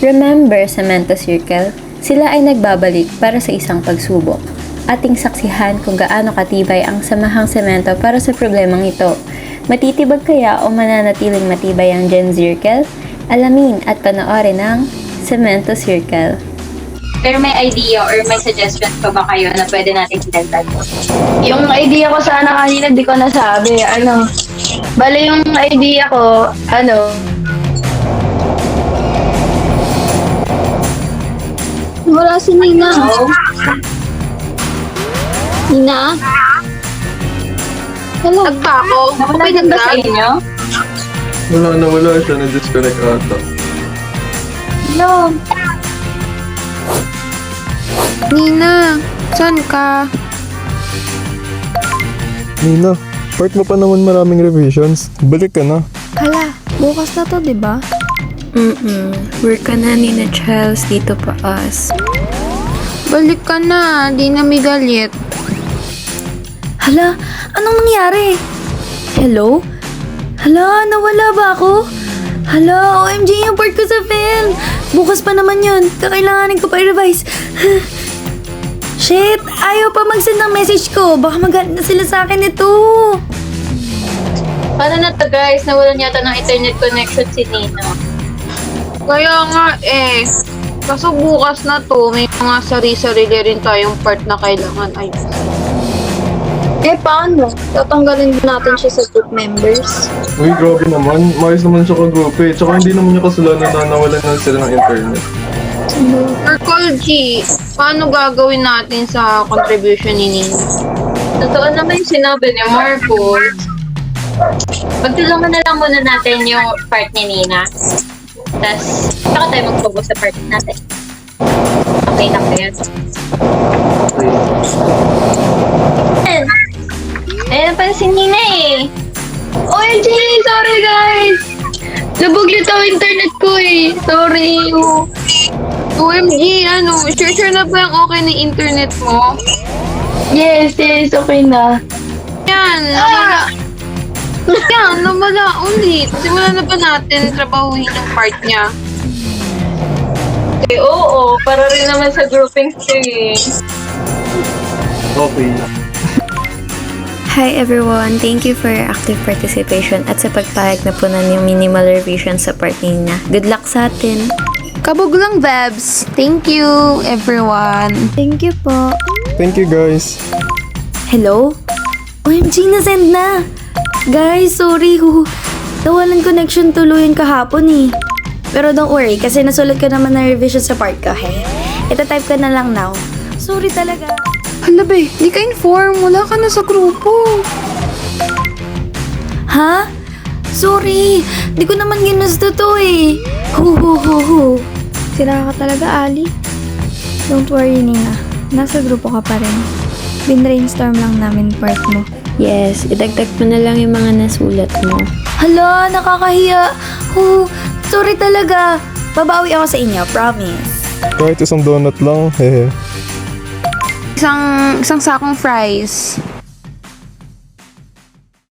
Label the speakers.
Speaker 1: Remember sa Mento Circle, sila ay nagbabalik para sa isang pagsubok. Ating saksihan kung gaano katibay ang samahang semento para sa problemang ito. Matitibag kaya o mananatiling matibay ang Gen Circle? Alamin at panoorin ang Cemento Circle.
Speaker 2: Pero may idea or may suggestion pa ba kayo na pwede natin idagdag?
Speaker 3: Yung idea ko sana kanina, di ko nasabi. Bale yung idea ko, wala si Nina. Nina? Wala.
Speaker 2: Nagpa ako. Okay na ba sa inyo?
Speaker 4: Wala siya. Na-disconnect ata.
Speaker 3: Hello?
Speaker 5: Nina, saan ka?
Speaker 4: Nina, part mo pa naman maraming revisions. Balik ka na.
Speaker 5: Hala, bukas na to, di ba?
Speaker 1: Work ka na ni na Charles dito pa us.
Speaker 5: Balik ka na, di na may galit.
Speaker 6: Hala, anong nangyari? Hello? Hala, nawala ba ako? Hala, OMG yung part ko sa fail. Bukas pa naman yun. Kakailanganin ko pa i-revise. Shit, ayaw pa mag-send ng message ko. Baka magalit na sila sa akin ito.
Speaker 2: Paano na to guys? Nawalan yata ng internet connection si Nina.
Speaker 5: Kaya nga kaso bukas na to, may mga sari-sarili rin tayong part na kailangan ay.
Speaker 3: Paano? Tatanggalin din natin siya sa group members.
Speaker 4: Uy, grabe naman. Maayos naman siya ka-group eh. Tsaka hindi naman niya kasalanan na nawalan na sila ng internet.
Speaker 5: Or Call G, paano gagawin natin sa contribution ni Nina?
Speaker 2: Totoo naman yung sinabi ni Marcos. Pagtulungan na lang muna natin yung part ni Nina. Tapos, saka tayo mag-focus sa part natin. Okay lang ba yan? Ayan pa si Nina eh.
Speaker 3: OMG! Sorry guys! Nabuglit ang internet ko eh. Sorry.
Speaker 5: OMG, sure na ba yung okay na internet mo?
Speaker 3: Yes, okay na.
Speaker 5: Yan, nawala ulit. Simulan na ba natin trabahuin yung part niya?
Speaker 2: Okay, oo. Para rin naman sa grouping eh.
Speaker 4: Okay.
Speaker 1: Hi everyone! Thank you for your active participation at sa pagpahag na punan yung minimal revision sa part nina. Good luck sa atin!
Speaker 5: Kabog lang, Vebs. Thank you, everyone.
Speaker 6: Thank you po.
Speaker 4: Thank you guys.
Speaker 6: Hello? OMG, na-send na! Guys, sorry. Nawalan connection tuluyan kahapon eh. Pero don't worry, kasi nasulat ko naman na revision sa part ko. Ita-type ko na lang now. Sorry talaga.
Speaker 5: Hala, be, di ka inform. Wala ka na sa grupo.
Speaker 6: Ha? Sorry. Di ko naman ginusto to eh.
Speaker 7: Sira ka talaga, Ali. Don't worry, Nina. Nasa grupo ka pa rin. Bin-brainstorm lang namin part mo.
Speaker 1: Yes, idagdag mo na lang yung mga nasulat mo.
Speaker 6: Hala, nakakahiya. Sorry talaga. Babawi ako sa inyo, promise.
Speaker 4: Kahit isang donut lang, hehe.
Speaker 5: Isang sakong fries.